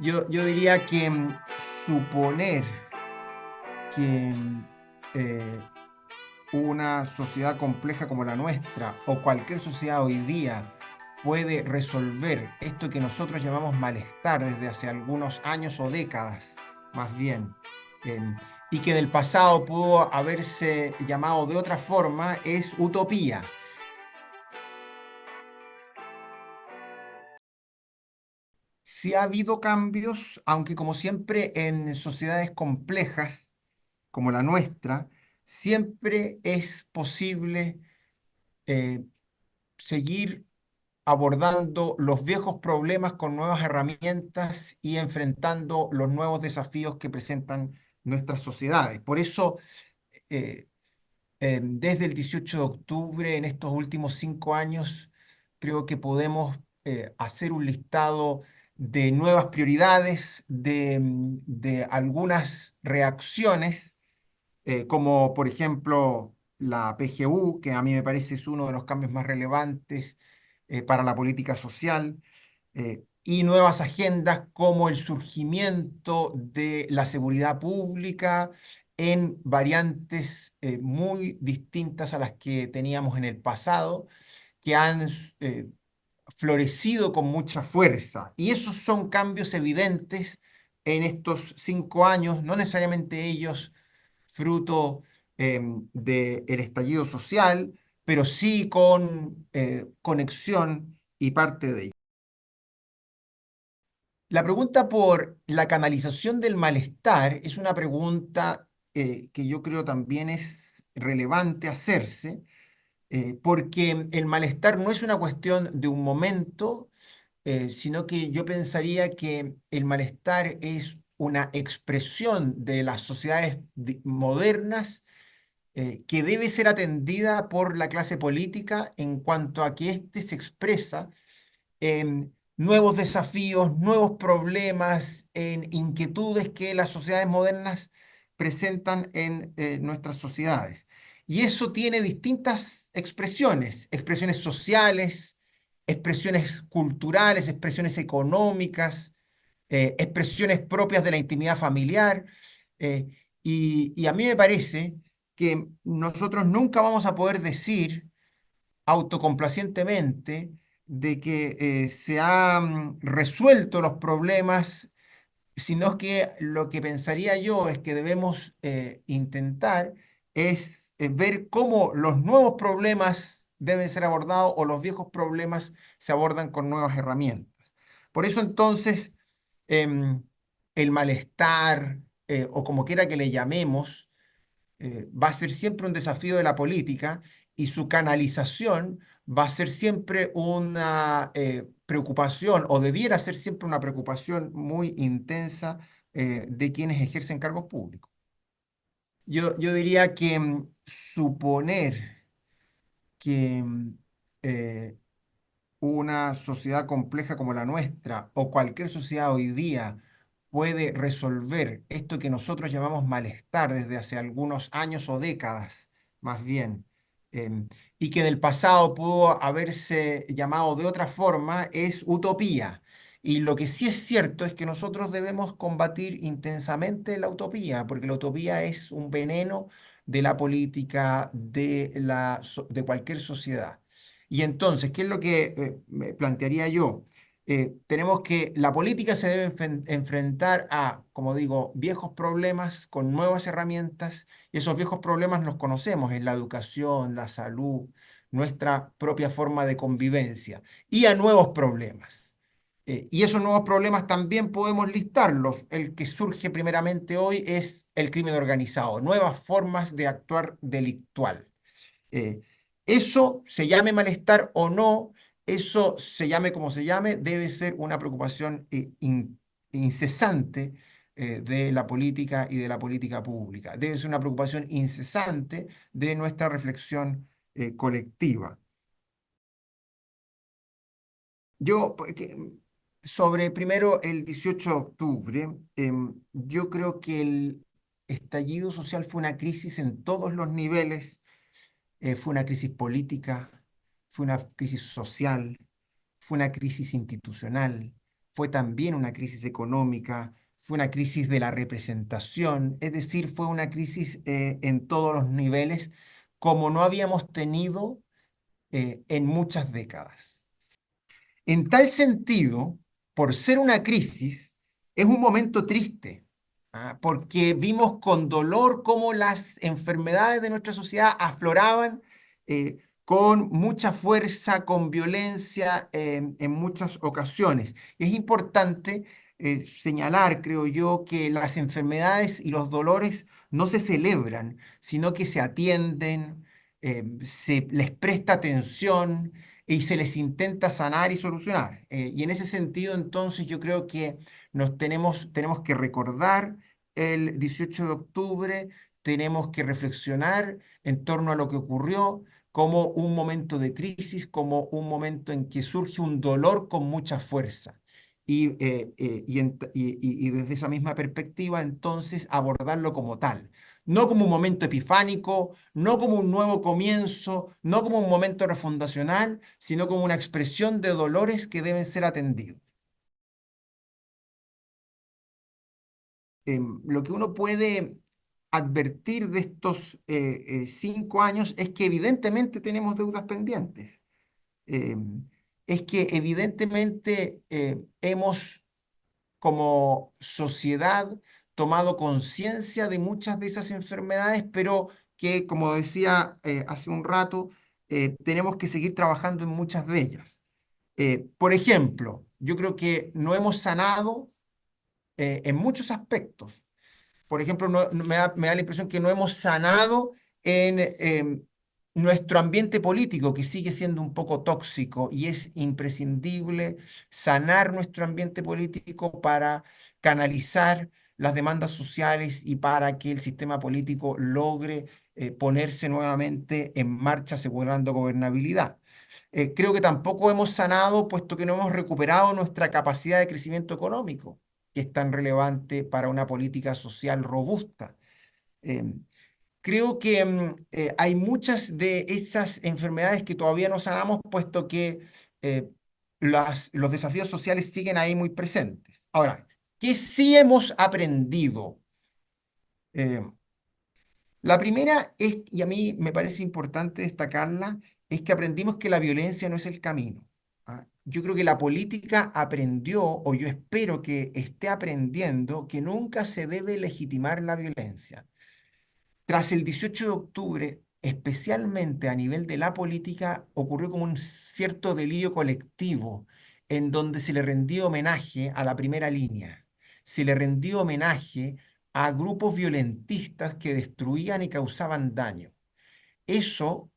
Yo diría que suponer que una sociedad compleja como la nuestra o cualquier sociedad hoy día puede resolver esto que nosotros llamamos malestar desde hace algunos años o décadas, más bien, em, y que en el pasado pudo haberse llamado de otra forma, es utopía. Sí ha habido cambios, aunque como siempre en sociedades complejas como la nuestra, siempre es posible eh, seguir abordando los viejos problemas con nuevas herramientas y enfrentando los nuevos desafíos que presentan nuestras sociedades. Por eso, eh, desde el 18 de octubre, en estos últimos 5 años, creo que podemos hacer un listado de nuevas prioridades, de algunas reacciones como por ejemplo la PGU, que a mí me parece es uno de los cambios más relevantes para la política social, y nuevas agendas como el surgimiento de la seguridad pública en variantes muy distintas a las que teníamos en el pasado, que han florecido con mucha fuerza. Y esos son cambios evidentes en estos 5 años, no necesariamente ellos fruto del estallido social, pero sí con conexión y parte de ello. La pregunta por la canalización del malestar es una pregunta que yo creo también es relevante hacerse, porque el malestar no es una cuestión de un momento, sino que yo pensaría que el malestar es una expresión de las sociedades modernas que debe ser atendida por la clase política en cuanto a que éste se expresa en nuevos desafíos, nuevos problemas, en inquietudes que las sociedades modernas presentan en nuestras sociedades. Y eso tiene distintas expresiones, expresiones sociales, expresiones culturales, expresiones económicas, expresiones propias de la intimidad familiar. eh, y a mí me parece que nosotros nunca vamos a poder decir autocomplacientemente de que se han resuelto los problemas, sino que lo que pensaría yo es que debemos intentar es ver cómo los nuevos problemas deben ser abordados o los viejos problemas se abordan con nuevas herramientas. Por eso entonces em, el malestar o como quiera que le llamemos, va a ser siempre un desafío de la política y su canalización va a ser siempre una preocupación o debiera ser siempre una preocupación muy intensa de quienes ejercen cargos públicos. Yo diría que suponer que eh, una sociedad compleja como la nuestra o cualquier sociedad hoy día puede resolver esto que nosotros llamamos malestar desde hace algunos años o décadas, más bien, em, y que en el pasado pudo haberse llamado de otra forma, es utopía. Y lo que sí es cierto es que nosotros debemos combatir intensamente la utopía, porque la utopía es un veneno de la política, de cualquier sociedad. Y entonces, ¿qué es lo que me plantearía yo? Tenemos que, la política se debe enfrentar a, como digo, viejos problemas con nuevas herramientas, y esos viejos problemas los conocemos en la educación, la salud, nuestra propia forma de convivencia, y a nuevos problemas. Y esos nuevos problemas también podemos listarlos. El que surge primeramente hoy es el crimen organizado, nuevas formas de actuar delictual. Eh, Eso se llame malestar o no, eso se llame como se llame, debe ser una preocupación incesante de la política y de la política pública. Debe ser una preocupación incesante de nuestra reflexión colectiva. Sobre primero el 18 de octubre, yo creo que el estallido social fue una crisis en todos los niveles. Fue una crisis política, fue una crisis social, fue una crisis institucional, fue también una crisis económica, fue una crisis de la representación, es decir, fue una crisis en todos los niveles como no habíamos tenido en muchas décadas. En tal sentido, por ser una crisis, es un momento triste, porque vimos con dolor cómo las enfermedades de nuestra sociedad afloraban con mucha fuerza, con violencia en muchas ocasiones. Es importante señalar, creo yo, que las enfermedades y los dolores no se celebran, sino que se atienden, se les presta atención y se les intenta sanar y solucionar. Y en ese sentido, entonces, yo creo que tenemos que recordar el 18 de octubre, tenemos que reflexionar en torno a lo que ocurrió como un momento de crisis, como un momento en que surge un dolor con mucha fuerza. Y desde esa misma perspectiva, entonces, abordarlo como tal, no como un momento epifánico, no como un nuevo comienzo, no como un momento refundacional, sino como una expresión de dolores que deben ser atendidos. Lo que uno puede advertir de estos 5 años es que evidentemente tenemos deudas pendientes. Es que evidentemente hemos como sociedad tomado conciencia de muchas de esas enfermedades, pero que, como decía hace un rato, tenemos que seguir trabajando en muchas de ellas. Por ejemplo, yo creo que no hemos sanado en muchos aspectos. Por ejemplo, me da la impresión que no hemos sanado en nuestro ambiente político, que sigue siendo un poco tóxico y es imprescindible sanar nuestro ambiente político para canalizar las demandas sociales y para que el sistema político logre ponerse nuevamente en marcha asegurando gobernabilidad. Creo que tampoco hemos sanado, puesto que no hemos recuperado nuestra capacidad de crecimiento económico, que es tan relevante para una política social robusta. Em, Creo que hay muchas de esas enfermedades que todavía no sanamos, puesto que eh, los desafíos sociales siguen ahí muy presentes. Ahora, ¿qué sí hemos aprendido? Em, la primera es, y a mí me parece importante destacarla, es que aprendimos que la violencia no es el camino. Yo creo que la política aprendió, o yo espero que esté aprendiendo, que nunca se debe legitimar la violencia. Tras el 18 de octubre, especialmente a nivel de la política, ocurrió como un cierto delirio colectivo en donde se le rendió homenaje a la primera línea, se le rendió homenaje a grupos violentistas que destruían y causaban daño. Eso,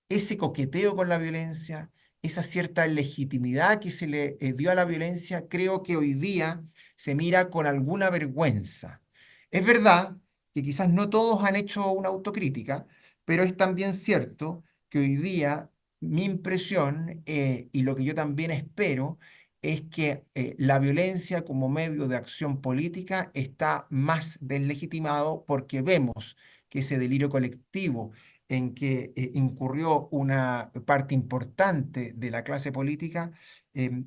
ese coqueteo con la violencia, esa cierta legitimidad que se le dio a la violencia, creo que hoy día se mira con alguna vergüenza. Es verdad que quizás no todos han hecho una autocrítica, pero es también cierto que hoy día mi impresión y lo que yo también espero es que la violencia como medio de acción política está más deslegitimado porque vemos que ese delirio colectivo en que incurrió una parte importante de la clase política,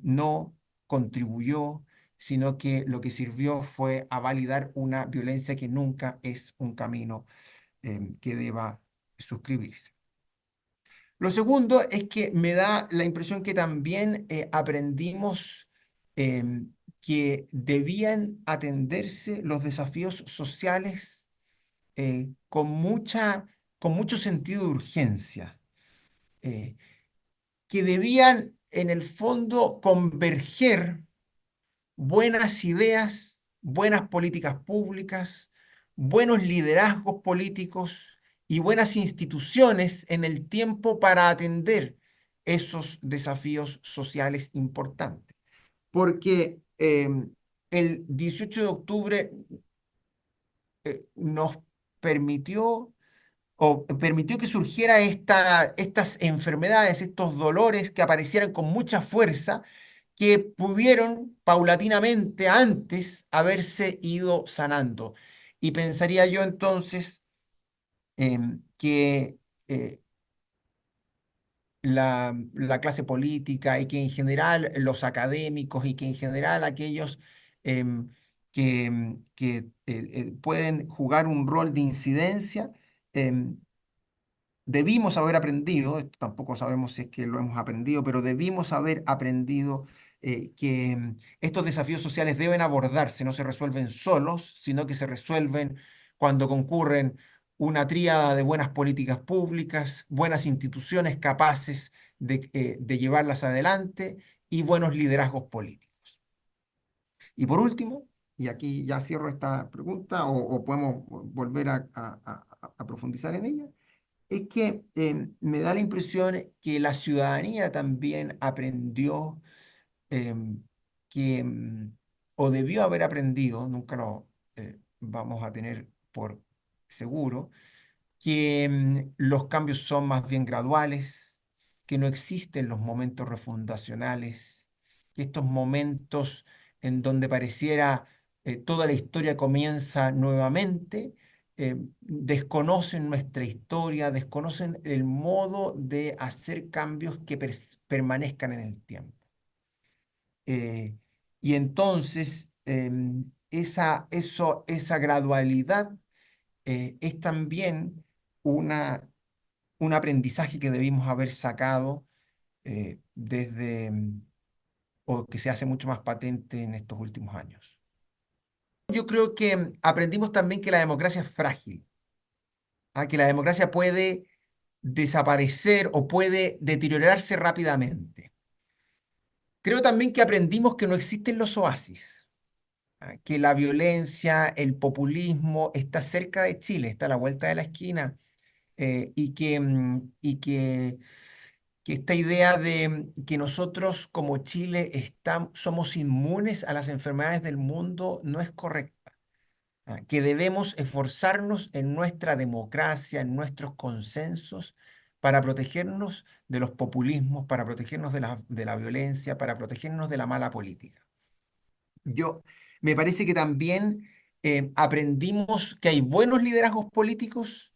no contribuyó, sino que lo que sirvió fue a validar una violencia que nunca es un camino que deba suscribirse. Lo segundo es que me da la impresión que también aprendimos que debían atenderse los desafíos sociales con con mucho sentido de urgencia, eh, que debían en el fondo converger buenas ideas, buenas políticas públicas, buenos liderazgos políticos y buenas instituciones en el tiempo para atender esos desafíos sociales importantes. Porque el 18 de octubre nos permitió o permitió que surgiera estas enfermedades, estos dolores que aparecieran con mucha fuerza, que pudieron paulatinamente antes haberse ido sanando. Y pensaría yo entonces que eh, la clase política y que en general los académicos y que en general aquellos em, que pueden jugar un rol de incidencia, em, debimos haber aprendido, esto tampoco sabemos si es que lo hemos aprendido, pero debimos haber aprendido que estos desafíos sociales deben abordarse, no se resuelven solos, sino que se resuelven cuando concurren una tríada de buenas políticas públicas, buenas instituciones capaces de llevarlas adelante y buenos liderazgos políticos. Y por último, y aquí ya cierro esta pregunta o podemos volver a profundizar en ella, es que me da la impresión que la ciudadanía también aprendió em, que, o debió haber aprendido, nunca lo vamos a tener por seguro, que los cambios son más bien graduales, que no existen los momentos refundacionales, que estos momentos en donde pareciera toda la historia comienza nuevamente, desconocen nuestra historia, desconocen el modo de hacer cambios que permanezcan en el tiempo. Eh, y entonces, esa gradualidad es también una, un aprendizaje que debimos haber sacado o que se hace mucho más patente en estos últimos años. Yo creo que aprendimos también que la democracia es frágil, que la democracia puede desaparecer o puede deteriorarse rápidamente. Creo también que aprendimos que no existen los oasis, que la violencia, el populismo está cerca de Chile, está a la vuelta de la esquina, y que esta idea de que nosotros como Chile somos inmunes a las enfermedades del mundo no es correcta. Que debemos esforzarnos en nuestra democracia, en nuestros consensos, para protegernos de los populismos, para protegernos de la violencia, para protegernos de la mala política. Yo me parece que también aprendimos que hay buenos liderazgos políticos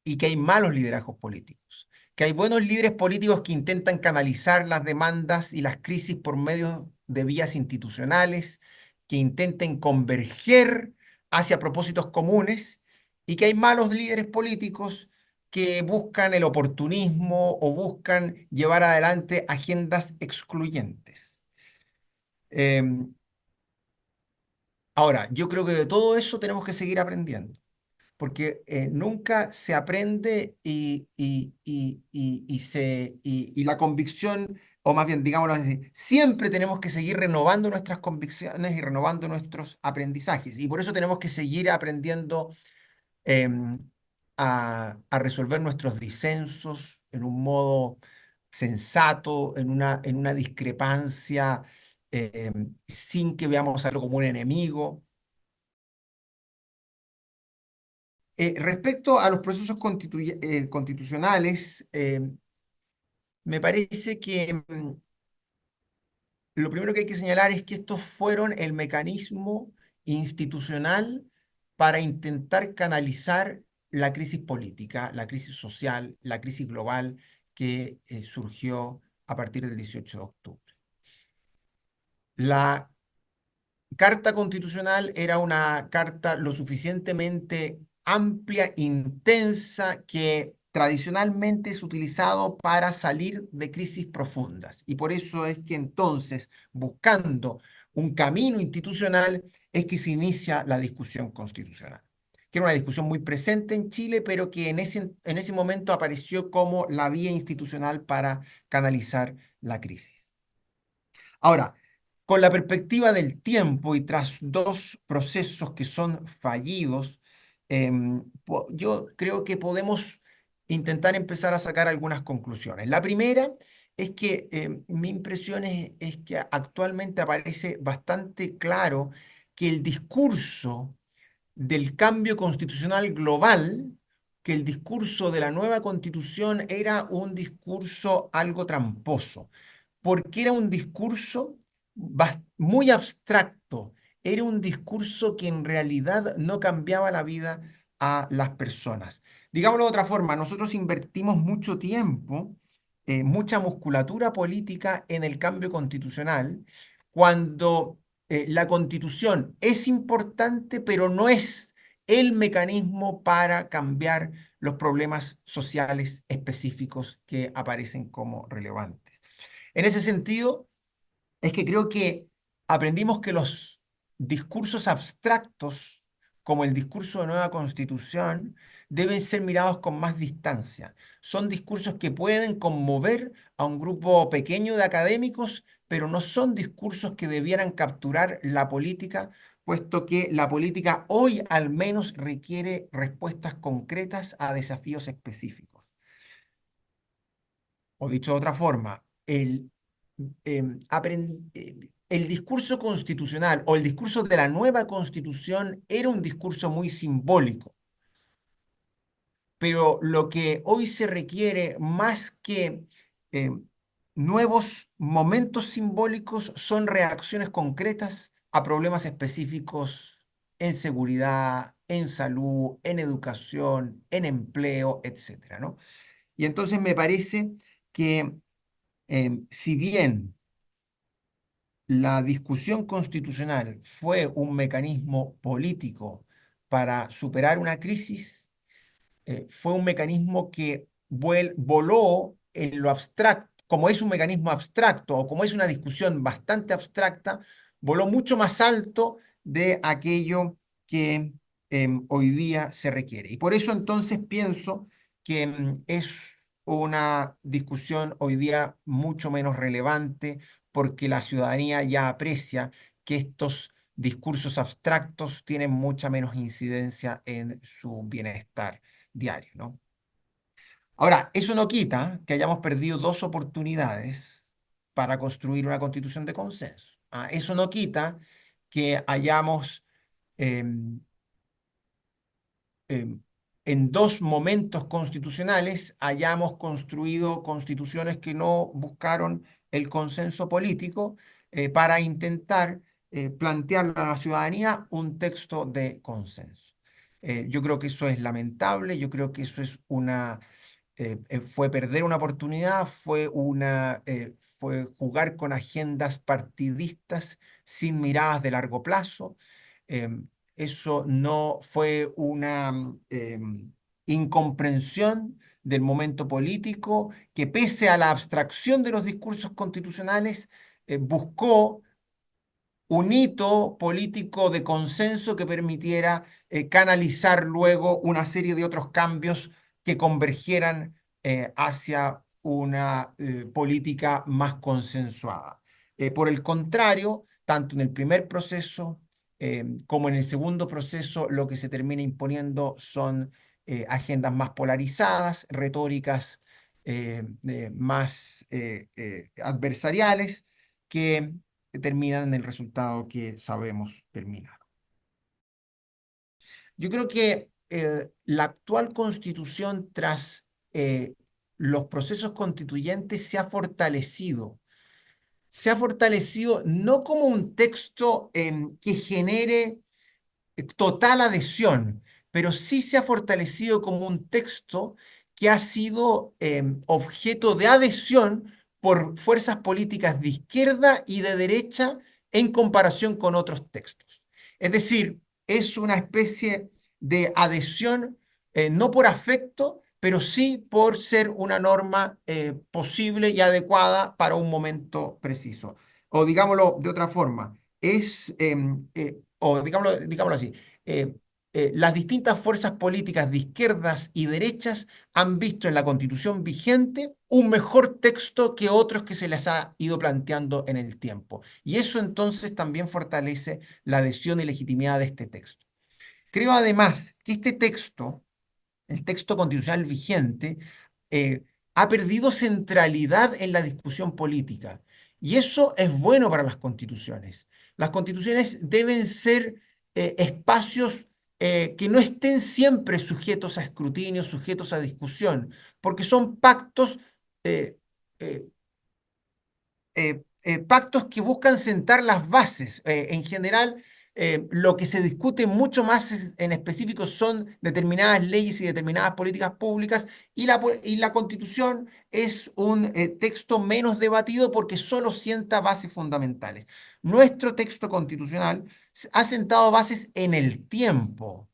y que hay malos liderazgos políticos, que hay buenos líderes políticos que intentan canalizar las demandas y las crisis por medio de vías institucionales, que intenten converger hacia propósitos comunes, y que hay malos líderes políticos que buscan el oportunismo o buscan llevar adelante agendas excluyentes. Em, Ahora, yo creo que de todo eso tenemos que seguir aprendiendo porque nunca se aprende y la convicción, o más bien, digámoslo así, siempre tenemos que seguir renovando nuestras convicciones y renovando nuestros aprendizajes. Y por eso tenemos que seguir aprendiendo em, a resolver nuestros disensos en un modo sensato, en una discrepancia, sin que veamos algo como un enemigo. Respecto a los procesos constitucionales, me parece que lo primero que hay que señalar es que estos fueron el mecanismo institucional para intentar canalizar la crisis política, la crisis social, la crisis global que surgió a partir del 18 de octubre. La Carta Constitucional era una carta lo suficientemente amplia, intensa, que tradicionalmente es utilizado para salir de crisis profundas. Y por eso es que entonces, buscando un camino institucional, es que se inicia la discusión constitucional, que era una discusión muy presente en Chile, pero que en ese momento apareció como la vía institucional para canalizar la crisis. Ahora, con la perspectiva del tiempo y tras dos procesos que son fallidos, yo creo que podemos intentar empezar a sacar algunas conclusiones. La primera es que mi impresión es que actualmente aparece bastante claro que el discurso del cambio constitucional global, que el discurso de la nueva constitución era un discurso algo tramposo, porque era un discurso muy abstracto, era un discurso que en realidad no cambiaba la vida a las personas. Digámoslo de otra forma, nosotros invertimos mucho tiempo mucha musculatura política en el cambio constitucional, cuando la constitución es importante, pero no es el mecanismo para cambiar los problemas sociales específicos que aparecen como relevantes. En ese sentido, es que creo que aprendimos que los discursos abstractos, como el discurso de nueva constitución, deben ser mirados con más distancia. Son discursos que pueden conmover a un grupo pequeño de académicos, pero no son discursos que debieran capturar la política, puesto que la política hoy al menos requiere respuestas concretas a desafíos específicos. O dicho de otra forma, el discurso constitucional o el discurso de la nueva constitución era un discurso muy simbólico, pero lo que hoy se requiere más que eh, nuevos momentos simbólicos son reacciones concretas a problemas específicos en seguridad, en salud, en educación, en empleo, etcétera, ¿no? Y entonces me parece que si bien la discusión constitucional fue un mecanismo político para superar una crisis, fue un mecanismo que voló en lo abstracto, como es un mecanismo abstracto o como es una discusión bastante abstracta, voló mucho más alto de aquello que hoy día se requiere. Y por eso entonces pienso que es una discusión hoy día mucho menos relevante porque la ciudadanía ya aprecia que estos discursos abstractos tienen mucha menos incidencia en su bienestar diario, ¿no? Ahora, eso no quita que hayamos perdido dos oportunidades para construir una constitución de consenso. ¿Ah? Eso no quita que hayamos em, em, en dos momentos constitucionales hayamos construido constituciones que no buscaron el consenso político para intentar plantearle a la ciudadanía un texto de consenso. Yo creo que eso es lamentable, yo creo que eso es fue perder una oportunidad, fue jugar con agendas partidistas sin miradas de largo plazo. Em, Eso no fue una incomprensión del momento político que pese a la abstracción de los discursos constitucionales, buscó un hito político de consenso que permitiera canalizar luego una serie de otros cambios que convergieran hacia una política más consensuada. Por el contrario, tanto en el primer proceso como en el segundo proceso, lo que se termina imponiendo son agendas más polarizadas, retóricas más adversariales, que terminan en el resultado que sabemos terminar. Yo creo que la actual constitución tras los procesos constituyentes se ha fortalecido no como un texto que genere total adhesión, pero sí se ha fortalecido como un texto que ha sido objeto de adhesión por fuerzas políticas de izquierda y de derecha en comparación con otros textos. Es decir, es una especie de adhesión no por afecto, pero sí por ser una norma posible y adecuada para un momento preciso. O digámoslo de otra forma, o digámoslo así, eh, las distintas fuerzas políticas de izquierdas y derechas han visto en la constitución vigente un mejor texto que otros que se les ha ido planteando en el tiempo. Y eso entonces también fortalece la adhesión y legitimidad de este texto. Creo además que este texto, el texto constitucional vigente, eh, ha perdido centralidad en la discusión política. Y eso es bueno para las constituciones. Las constituciones deben ser espacios que no estén siempre sujetos a escrutinio, sujetos a discusión, porque son pactos, eh, eh, pactos que buscan sentar las bases. En general, Lo que se discute mucho más en específico son determinadas leyes y determinadas políticas públicas y la Constitución es un texto menos debatido porque solo sienta bases fundamentales. Nuestro texto constitucional ha sentado bases en el tiempo,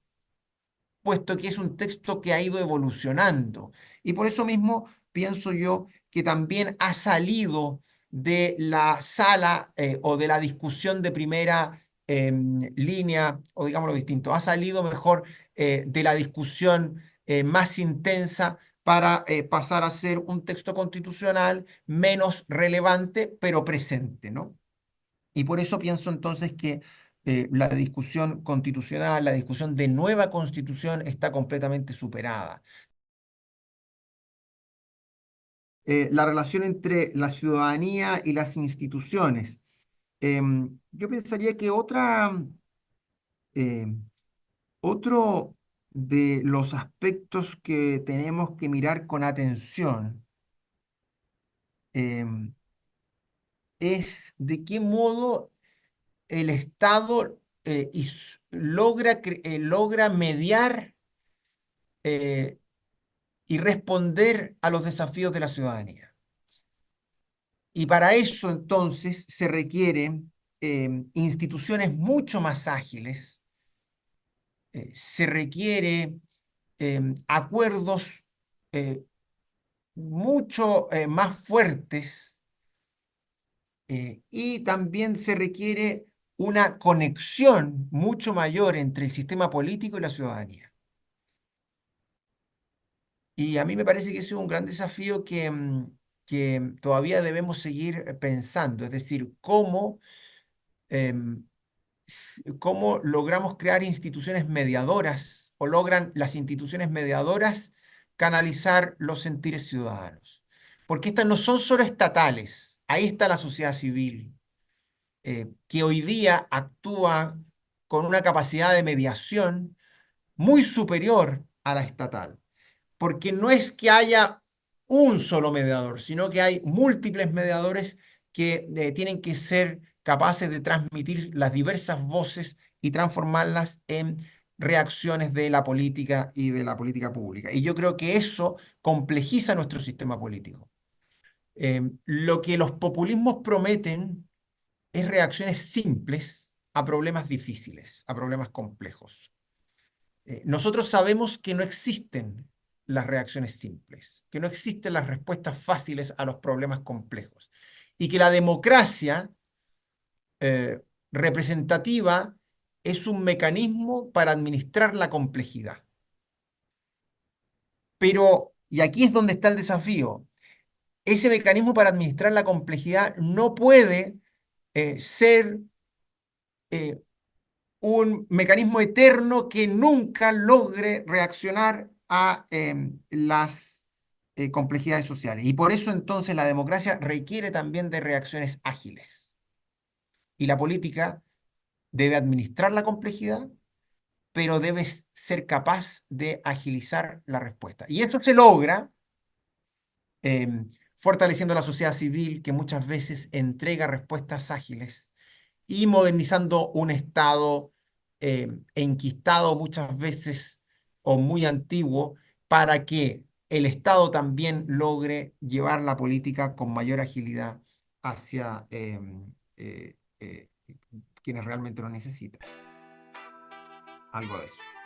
puesto que es un texto que ha ido evolucionando. Y por eso mismo pienso yo que también ha salido de la sala o de la discusión de primera línea, o digámoslo distinto, ha salido mejor de la discusión más intensa para pasar a ser un texto constitucional menos relevante, pero presente, ¿no? Y por eso pienso entonces que la discusión constitucional, la discusión de nueva constitución está completamente superada. La relación entre la ciudadanía y las instituciones. Yo pensaría que em, otro de los aspectos que tenemos que mirar con atención em, es de qué modo el Estado logra mediar eh, y responder a los desafíos de la ciudadanía. Y para eso entonces se requieren instituciones mucho más ágiles, se requiere acuerdos eh, mucho más fuertes y también se requiere una conexión mucho mayor entre el sistema político y la ciudadanía. Y a mí me parece que ese es un gran desafío que todavía debemos seguir pensando, es decir, em, cómo logramos crear instituciones mediadoras o logran las instituciones mediadoras canalizar los sentires ciudadanos. Porque estas no son solo estatales, ahí está la sociedad civil, que hoy día actúa con una capacidad de mediación muy superior a la estatal, porque no es que haya un solo mediador, sino que hay múltiples mediadores que tienen que ser capaces de transmitir las diversas voces y transformarlas en reacciones de la política y de la política pública. Y yo creo que eso complejiza nuestro sistema político. Lo que los populismos prometen es reacciones simples a problemas difíciles, a problemas complejos. Nosotros sabemos que no existen las reacciones simples, que no existen las respuestas fáciles a los problemas complejos y que la democracia eh, representativa es un mecanismo para administrar la complejidad. Pero, y aquí es donde está el desafío, ese mecanismo para administrar la complejidad no puede ser eh, un mecanismo eterno que nunca logre reaccionar a las complejidades sociales. Y por eso entonces la democracia requiere también de reacciones ágiles. Y la política debe administrar la complejidad, pero debe ser capaz de agilizar la respuesta. Y esto se logra fortaleciendo la sociedad civil que muchas veces entrega respuestas ágiles y modernizando un Estado enquistado muchas veces o muy antiguo para que el Estado también logre llevar la política con mayor agilidad hacia quienes realmente lo necesitan. Algo de eso.